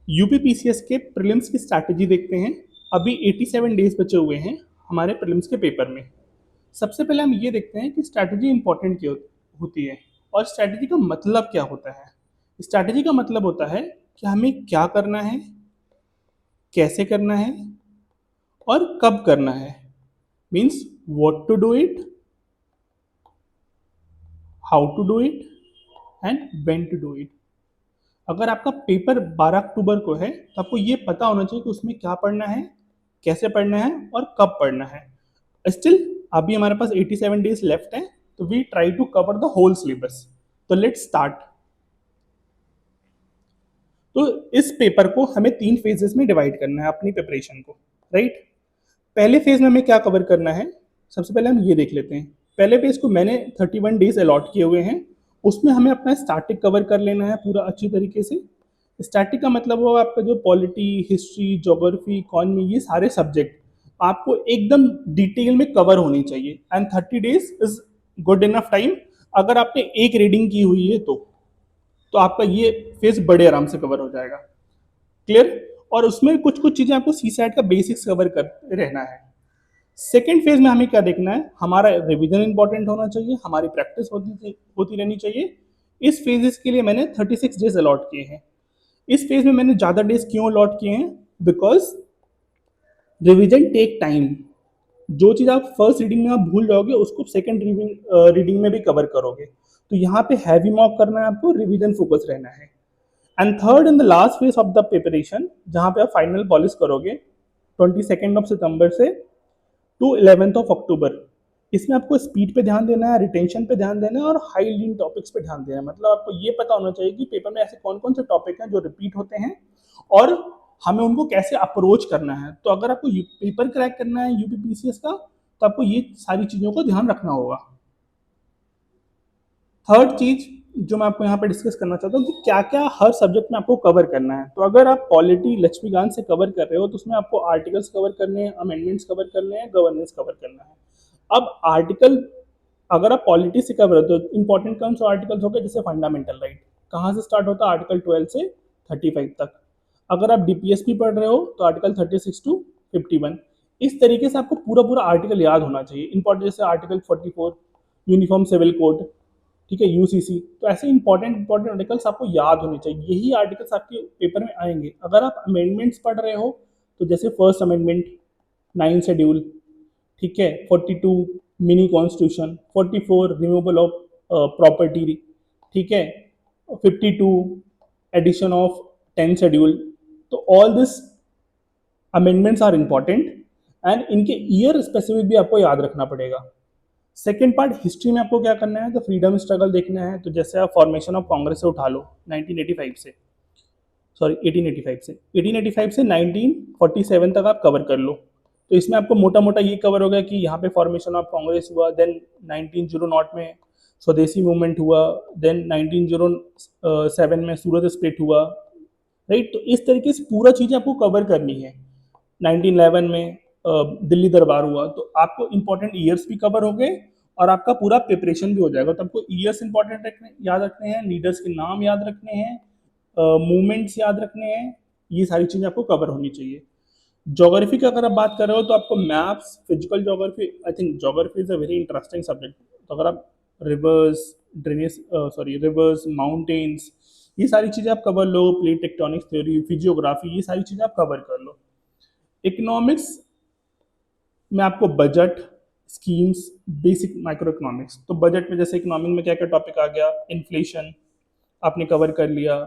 UPPCS के prelims की strategy देखते हैं। अभी 87 डेज बचे हुए हैं हमारे प्रीलिम्स के पेपर में। सबसे पहले हम ये देखते हैं कि स्ट्रैटेजी इंपॉर्टेंट क्यों होती है और स्ट्रैटेजी का मतलब क्या होता है। स्ट्रैटेजी का मतलब होता है कि हमें क्या करना है, कैसे करना है और कब करना है। Means what to do it, how to do it and when to do it. अगर आपका पेपर 12 अक्टूबर को है तो आपको ये पता होना चाहिए कि उसमें क्या पढ़ना है, कैसे पढ़ना है और कब पढ़ना है। स्टिल अभी हमारे पास 87 डेज लेफ्ट है, तो we try to cover the whole syllabus. तो लेट्स स्टार्ट। तो इस पेपर को हमें 3 फेजेस में डिवाइड करना है अपनी प्रिपरेशन को, राइट। पहले फेज में हमें क्या कवर करना है, सबसे पहले हम ये देख लेते हैं। पहले फेज को मैंने 31 डेज अलॉट किए हुए हैं। उसमें हमें अपना स्टैटिक कवर कर लेना है पूरा अच्छी तरीके से। स्टैटिक का मतलब होगा आपका जो पॉलिटी, हिस्ट्री, ज्योग्राफी, इकोनॉमी, ये सारे सब्जेक्ट आपको एकदम डिटेल में कवर होनी चाहिए। And 30 days is good enough time. अगर आपने एक रीडिंग की हुई है तो आपका ये फेज बड़े आराम से कवर हो जाएगा। क्लियर। और उसमें कुछ कुछ चीजें आपको सी सैट का बेसिक्स कवर कर रहना है। सेकेंड फेज में हमें क्या देखना है, हमारा रिवीजन इंपॉर्टेंट होना चाहिए, हमारी प्रैक्टिस होती रहनी चाहिए। इस फेजेस के लिए मैंने 36 डेज अलॉट किए हैं। इस फेज में मैंने ज़्यादा डेज क्यों अलॉट किए हैं, बिकॉज रिवीजन टेक टाइम। जो चीज़ आप फर्स्ट रीडिंग में आप भूल जाओगे उसको सेकेंड रीडिंग में भी कवर करोगे। तो यहाँ पे हैवी मॉक करना है आपको, रिवीजन फोकस रहना है। And third in the last phase of the preparation, जहाँ पे आप फाइनल पॉलिश करोगे 22 सितंबर से टू 11 अक्टूबर। इसमें आपको स्पीड पे ध्यान देना है, रिटेंशन पे ध्यान देना है और हाई लीन टॉपिक्स पे ध्यान देना है। मतलब आपको ये पता होना चाहिए कि पेपर में ऐसे कौन कौन से टॉपिक हैं जो रिपीट होते हैं और हमें उनको कैसे अप्रोच करना है। तो अगर आपको पेपर क्रैक करना है यूपीपीसीएस का, तो आपको ये सारी चीज़ों को ध्यान रखना होगा। थर्ड चीज जो मैं आपको यहाँ पे डिस्कस करना चाहता हूँ कि क्या क्या हर सब्जेक्ट में आपको कवर करना है। तो अगर आप पॉलिटी लक्ष्मीकांत से कवर कर रहे हो तो उसमें आपको आर्टिकल्स कवर करने हैं, अमेंडमेंट्स कवर करने हैं, गवर्नेंस कवर करना है। अब आर्टिकल, अगर आप पॉलिटी से कवर हो तो इंपॉर्टेंट कौन सा आर्टिकल्स हो गए, जैसे फंडामेंटल राइट, कहाँ से स्टार्ट होता है, आर्टिकल 12 से 35 तक। अगर आप डीपीएसपी पढ़ रहे हो तो आर्टिकल 36 टू 51। इस तरीके से आपको पूरा पूरा आर्टिकल याद होना चाहिए। इंपॉर्टेंट जैसे आर्टिकल 44 यूनिफॉर्म सिविल कोड, ठीक है, यूसीसी। तो ऐसे इंपॉर्टेंट आर्टिकल्स आपको याद होने चाहिए। यही आर्टिकल्स आपके पेपर में आएंगे। अगर आप अमेंडमेंट्स पढ़ रहे हो तो जैसे फर्स्ट अमेंडमेंट, 9 शेड्यूल, ठीक है, 42 mini constitution, 44 removal of property, ठीक है, 52 एडिशन ऑफ 10 शेड्यूल। तो all this amendments are important and इनके ईयर स्पेसिफिक भी आपको याद रखना पड़ेगा। सेकेंड पार्ट हिस्ट्री में आपको क्या करना है, तो फ्रीडम स्ट्रगल देखना है। तो जैसे आप फॉर्मेशन ऑफ कांग्रेस से उठा लो 1985 से, सॉरी 1885 से, 1885 से 1947 तक आप कवर कर लो। तो इसमें आपको मोटा मोटा ये कवर होगा कि यहाँ पे फॉर्मेशन ऑफ कांग्रेस हुआ, देन 1909 में स्वदेशी मूवमेंट हुआ, देन 1907 में सूरत स्प्लिट हुआ, राइट। तो इस तरीके से पूरा चीज़ें आपको कवर करनी है। 1911 में दिल्ली दरबार हुआ। तो आपको इंपॉर्टेंट ईयर्स भी कवर हो गए और आपका पूरा प्रिपरेशन भी हो जाएगा। तो आपको ईयर्स इंपॉर्टेंट रखने याद रखने हैं, लीडर्स के नाम याद रखने हैं, मूवमेंट्स याद रखने हैं। ये सारी चीज़ें आपको कवर होनी चाहिए। ज्योग्राफी की अगर आप बात कर रहे हो तो आपको maps, physical geography, I think geography is a very interesting subject. तो अगर आप reverse, drainage, sorry reverse, mountains, ये सारी चीज़ें आप कवर लो, प्लेट टेक्टोनिक्स थ्योरी, फिजियोग्राफी, ये सारी चीज़ें आप कवर कर लो। इकोनॉमिक्स में आपको budget, schemes, basic micro economics. तो बजट में जैसे इकोनॉमिक में क्या क्या टॉपिक आ गया, इन्फ्लेशन आपने कवर कर लिया,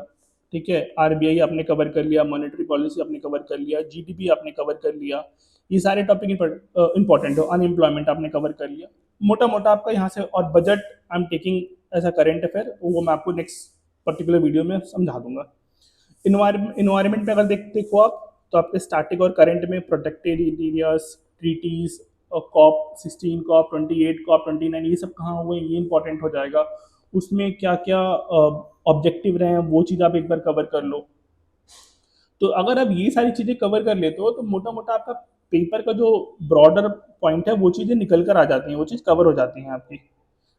ठीक है, आरबीआई आपने कवर कर लिया, मॉनेटरी पॉलिसी आपने कवर कर लिया, जीडीपी आपने कवर कर लिया, ये सारे टॉपिक इंपॉर्टेंट हो। अनएम्प्लॉयमेंट आपने कवर कर लिया मोटा मोटा आपका यहाँ से। और budget I am taking as a current affair, वो मैं आपको नेक्स्ट पर्टिकुलर वीडियो में समझा दूंगा। इन्वायरमेंट में अगर देखो आप, तो आपके स्टैटिक और करंट में प्रोटेक्टेड एरियाज, ट्रीटीज और COP 16, COP 28, COP 29, ये सब कहाँ हुए, ये इंपॉर्टेंट हो जाएगा। उसमें क्या क्या ऑब्जेक्टिव रहे हैं वो चीज़ आप एक बार कवर कर लो। तो अगर आप ये सारी चीज़ें कवर कर लेते हो तो मोटा मोटा आपका पेपर का जो ब्रॉडर पॉइंट है वो चीज़ें निकल कर आ जाती हैं, वो चीज़ कवर हो जाती हैं आपकी,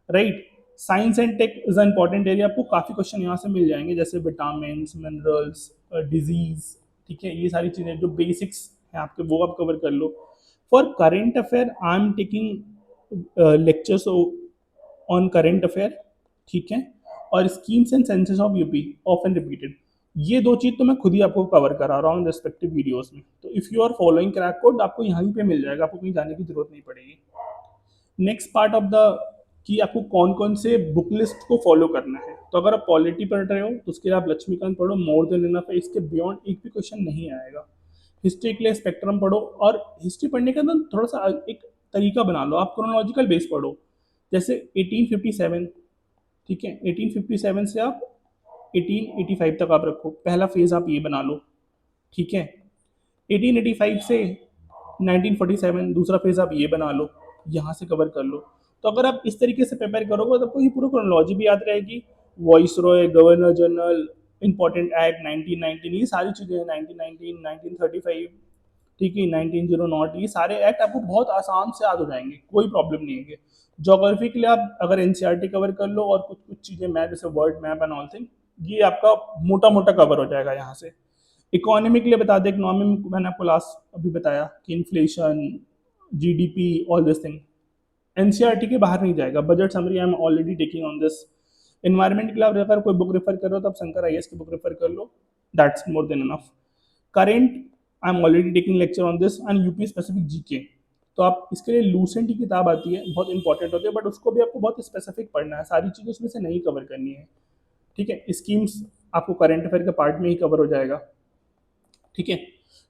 right. Science and tech is a important area, आपको काफ़ी क्वेश्चन यहाँ से मिल जाएंगे, जैसे विटामिन, मिनरल्स, डिजीज, ठीक है, ये सारी चीज़ें जो बेसिक्स हैं आपके वो आप कवर कर लो। For current affair I am taking lectures on current affair, ठीक है, और schemes and census of UP often repeated. ये दो चीज़ तो मैं खुद ही आपको कवर करा रहा हूँ रेस्पेक्टिव वीडियोस में, तो if you are following crack code आपको यहीं पे मिल जाएगा, आपको कहीं जाने की जरूरत नहीं पड़ेगी। नेक्स्ट पार्ट ऑफ द कि आपको कौन कौन से बुक लिस्ट को फॉलो करना है, तो अगर आप पॉलिटी पढ़ रहे हो तो उसके लिए आप लक्ष्मीकांत पढ़ो, मोर देन इनफ है, इसके बियॉन्ड एक भी क्वेश्चन नहीं आएगा। हिस्ट्री के लिए स्पेक्ट्रम पढ़ो, और हिस्ट्री पढ़ने का ना थोड़ा सा एक तरीका बना लो, आप क्रोनोलॉजिकल बेस पढ़ो, जैसे 1857, ठीक है, 1857 से आप 1885 तक आप रखो, पहला फेज आप ये बना लो, ठीक है। 1885 से 1947 दूसरा फेज आप ये बना लो, यहाँ से कवर कर लो। तो अगर आप इस तरीके से प्रिपेयर करोगे तो आपको ये पूरा क्रोनोलॉजी भी याद रहेगी, voice Roy, governor general, important act 1919, ये सारी चीज़ें हैं, 1919, 1935, ठीक है, 1909, ये सारे एक्ट आपको बहुत आसान से याद हो जाएंगे, कोई प्रॉब्लम नहीं है। जोग्राफी के लिए आप अगर एनसीईआरटी कवर कर लो और कुछ कुछ चीज़ें मैप जैसे world map and all thing, ये आपका मोटा मोटा कवर हो जाएगा यहाँ से। इकोनॉमी के लिए बता दें, इकोनॉमी में मैंने आपको लास्ट अभी बताया कि inflation, GDP, all this thing NCERT के बाहर नहीं जाएगा। Budget summary I am already taking on this. Environment के लिए आप अगर कोई बुक रेफर कर रहे हो तो आप शंकर आईएएस की बुक रेफर कर लो, that's more than enough. Current I am already taking lecture on this and UP specific GK, तो आप इसके लिए लूसेंट की किताब आती है, बहुत इंपॉर्टेंट होती है, बट उसको भी आपको बहुत स्पेसिफिक पढ़ना है, सारी चीज़ें उसमें से नहीं कवर करनी है, ठीक है। स्कीम्स आपको करंट अफेयर के पार्ट में ही कवर हो जाएगा, ठीक है।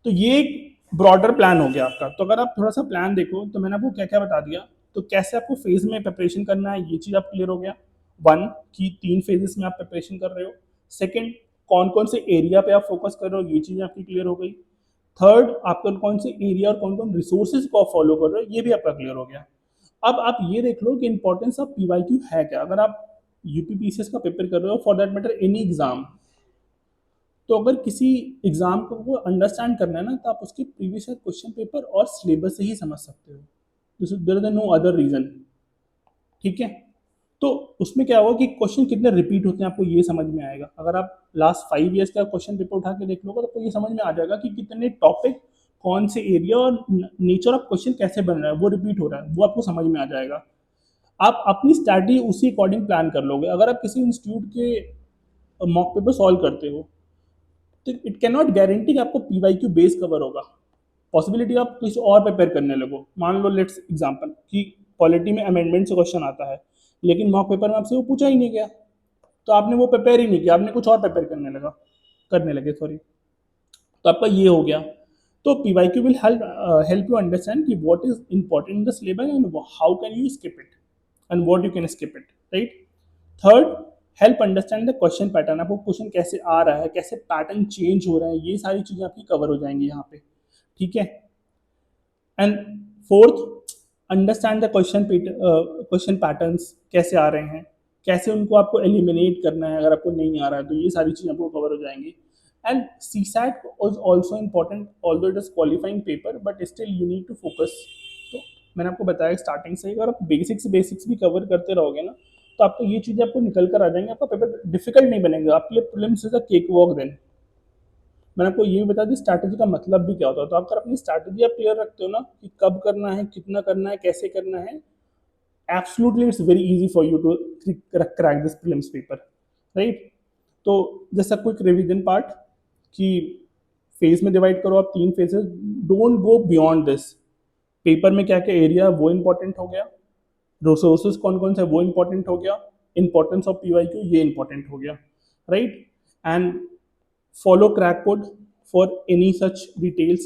तो ये एक ब्रॉडर प्लान हो गया आपका। तो अगर आप थोड़ा सा प्लान देखो तो मैंने आपको क्या क्या बता दिया, तो कैसे आपको फेज में प्रिपरेशन करना है ये चीज़ आप क्लियर हो गया। वन कि 3 फेजेस में आप प्रिपरेशन कर रहे हो। सेकंड, कौन कौन से एरिया पे आप फोकस कर रहे हो, ये चीज़ आपकी क्लियर हो गई। थर्ड, आप कौन कौन से एरिया और कौन कौन रिसोर्सेज को आप फॉलो कर रहे हो, ये भी आपका क्लियर हो गया। अब आप ये देख लो कि इंपॉर्टेंस ऑफ पीवाईक्यू है क्या। अगर आप यूपीपीसीएस का पेपर कर रहे हो, for that matter any exam, तो अगर किसी एग्जाम को अंडरस्टैंड करना है ना, तो आप उसके प्रीवियस ईयर क्वेश्चन पेपर और सिलेबस से ही समझ सकते हो, there is no other reason, ठीक है। तो उसमें क्या होगा कि क्वेश्चन कितने रिपीट होते हैं आपको ये समझ में आएगा। अगर आप लास्ट 5 ईयर्स का क्वेश्चन पेपर उठा के देख लोगे तो आपको ये समझ में आ जाएगा कि कितने टॉपिक, कौन से एरिया और नेचर ऑफ क्वेश्चन कैसे बन रहा है, वो रिपीट हो रहा है, वो आपको समझ में आ जाएगा। आप अपनी स्ट्रैटेजी उसी अकॉर्डिंग प्लान कर लोगे। अगर आप किसी इंस्टीट्यूट के मॉक पेपर सॉल्व करते हो तो इट कैन नॉट गारंटी कि आपको पीवाईक्यू बेस कवर होगा। पॉसिबिलिटी आप किसी और प्रिपेयर करने लगो। मान लो लेट्स एग्जांपल कि पॉलिटी में अमेंडमेंट से क्वेश्चन आता है, लेकिन मॉक पेपर में आपसे वो पूछा ही नहीं गया, तो आपने वो प्रिपेयर ही नहीं किया, आपने कुछ और प्रिपेयर करने लगे, सॉरी। तो आपका ये हो गया। तो PYQ will help you understand कि what is important in the syllabus and how can you skip it and what you can skip it, right. Third, help understand the question pattern, आपको question कैसे आ रहा है, कैसे pattern change हो रहा है, ये सारी चीज़ें आपकी कवर हो जाएंगी यहाँ पे, ठीक है। And fourth, understand the question patterns कैसे आ रहे हैं, कैसे उनको आपको एलिमिनेट करना है, अगर आपको नहीं आ रहा है तो ये सारी चीज़ें आपको कवर हो जाएंगी। And C SAT is also important, although it is qualifying paper, but still you need to focus. तो मैंने आपको बताया स्टार्टिंग से ही, अगर आप बेसिक्स भी कवर करते रहोगे ना, तो आपको ये चीज़ें आपको निकल कर आ जाएंगी, आपका पेपर डिफिकल्ट नहीं बनेगा, आपके लिए prelims is a cake walk. Then मैंने आपको ये भी बता दी स्ट्रैटेजी का मतलब भी क्या होता है। तो अगर अपनी स्ट्रैटेजी आप क्लियर रखते हो ना कि कब करना है, कितना करना है, कैसे करना है, absolutely it's very easy for you to crack this prelims paper, right. तो जैसा क्विक रिवीजन पार्ट कि फेज में डिवाइड करो आप 3 phases, don't go beyond this. Paper में क्या क्या एरिया है वो इंपॉर्टेंट हो गया, रिसोर्सेज कौन कौन से वो इंपॉर्टेंट हो गया, इंपॉर्टेंस ऑफ पीवाईक्यू ये इंपॉर्टेंट हो गया, right. And follow crack code for any such details.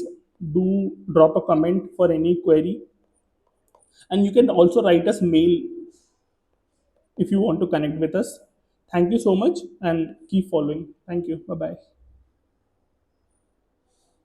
Do drop a comment for any query, and you can also write us mail if you want to connect with us. Thank you so much and keep following. Thank you. Bye bye.